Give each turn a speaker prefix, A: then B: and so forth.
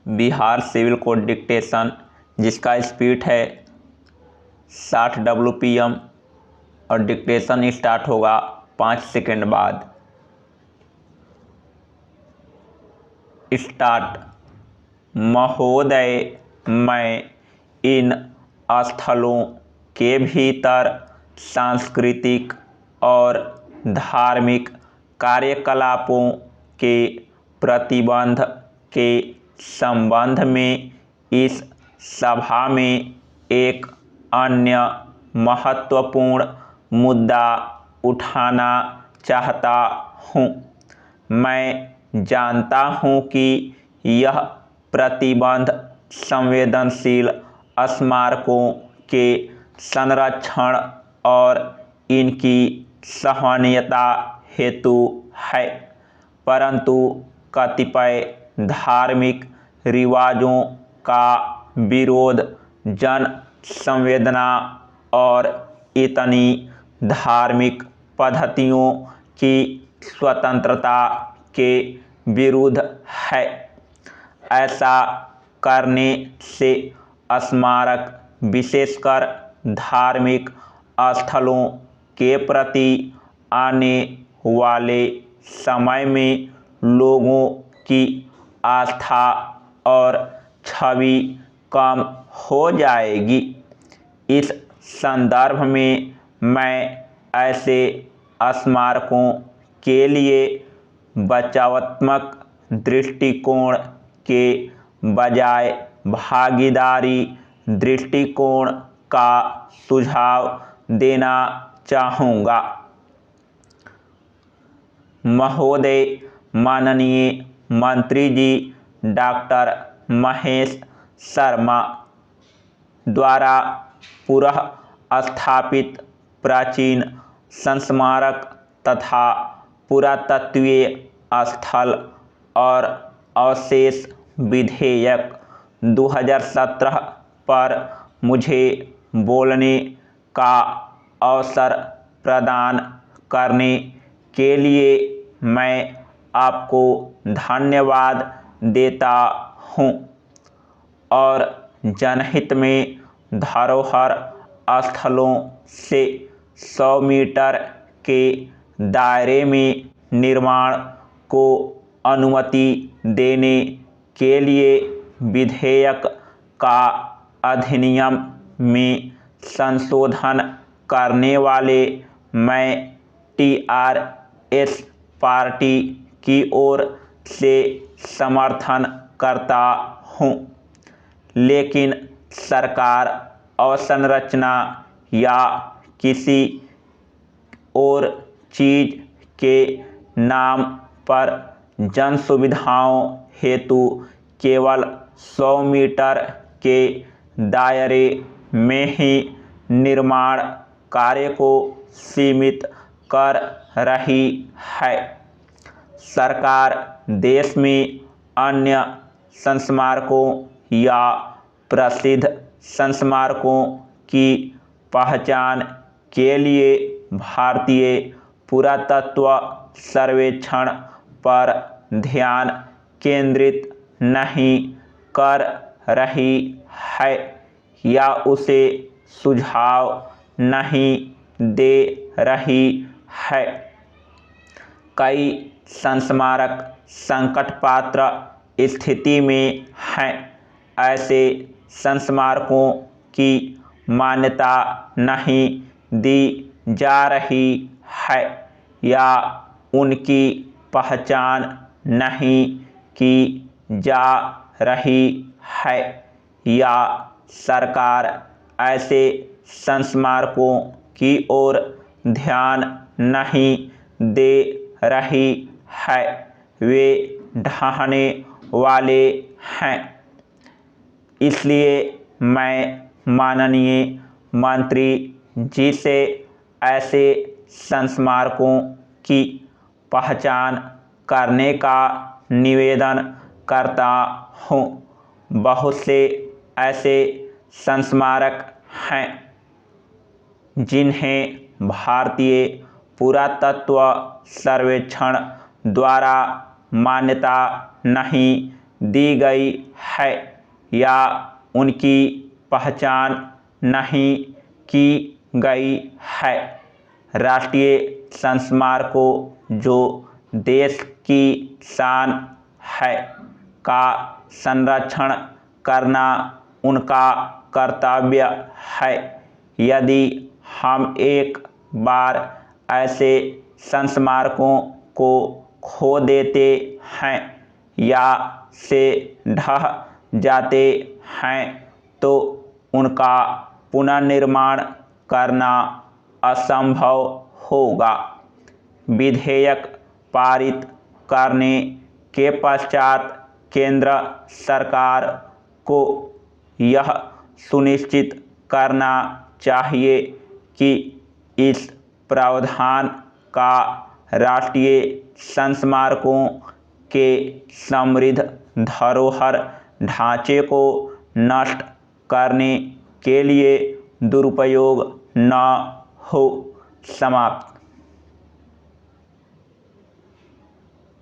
A: Bihar civil code dictation, जिसका speed है 60 WPM और डिक्टेशन स्टार्ट होगा 5 सेकंड बाद। स्टार्ट। महोदय, मैं इन स्थलों के भीतर सांस्कृतिक और धार्मिक कार्यकलापों के प्रतिबंध के संबंध में इस सभा में एक अन्य महत्वपूर्ण मुद्दा उठाना चाहता हूँ। मैं जानता हूँ कि यह प्रतिबंध संवेदनशील स्मारकों के संरक्षण और इनकी सहनीयता हेतु है, परंतु कतिपय धार्मिक रिवाजों का विरोध जन संवेदना और इतनी धार्मिक पद्धतियों की स्वतंत्रता के विरुद्ध है। ऐसा करने से स्मारक, विशेषकर धार्मिक स्थलों के प्रति आने वाले समय में लोगों की आस्था और छवि कम हो जाएगी। इस संदर्भ में मैं ऐसे स्मारकों के लिए बचावात्मक दृष्टिकोण के बजाय भागीदारी दृष्टिकोण का सुझाव देना चाहूँगा। महोदय, माननीय मंत्री जी डॉक्टर महेश शर्मा द्वारा पुनः स्थापित प्राचीन संस्मारक तथा पुरातत्वीय स्थल और अवशेष विधेयक 2017 पर मुझे बोलने का अवसर प्रदान करने के लिए मैं आपको धन्यवाद देता हूँ और जनहित में धरोहर स्थलों से 100 मीटर के दायरे में निर्माण को अनुमति देने के लिए विधेयक का अधिनियम में संशोधन करने वाले मैं TRS पार्टी की ओर से समर्थन करता हूँ, लेकिन सरकार अवसंरचना या किसी और चीज़ के नाम पर जन सुविधाओं हेतु केवल 100 मीटर के दायरे में ही निर्माण कार्य को सीमित कर रही है। सरकार देश में अन्य संस्मारकों या प्रसिद्ध संस्मारकों की पहचान के लिए भारतीय पुरातत्व सर्वेक्षण पर ध्यान केंद्रित नहीं कर रही है या उसे सुझाव नहीं दे रही है। कई संस्मारक संकट पात्र स्थिति में हैं। ऐसे संस्मारकों की मान्यता नहीं दी जा रही है या उनकी पहचान नहीं की जा रही है या सरकार ऐसे संस्मारकों की ओर ध्यान नहीं दे रही है, वे ढहने वाले हैं। इसलिए मैं माननीय मंत्री जी से ऐसे संस्मारकों की पहचान करने का निवेदन करता हूँ। बहुत से ऐसे संस्मारक हैं जिन्हें भारतीय पुरातत्व सर्वेक्षण द्वारा मान्यता नहीं दी गई है या उनकी पहचान नहीं की गई है। राष्ट्रीय संस्मारकों जो देश की शान है का संरक्षण करना उनका कर्तव्य है। यदि हम एक बार ऐसे संस्मारकों को खो देते हैं या से ढह जाते हैं तो उनका पुनर्निर्माण करना असंभव होगा। विधेयक पारित करने के पश्चात केंद्र सरकार को यह सुनिश्चित करना चाहिए कि इस प्रावधान का राष्ट्रीय संस्मारकों के समृद्ध धरोहर ढांचे को नष्ट करने के लिए दुरुपयोग न हो। समाप्त।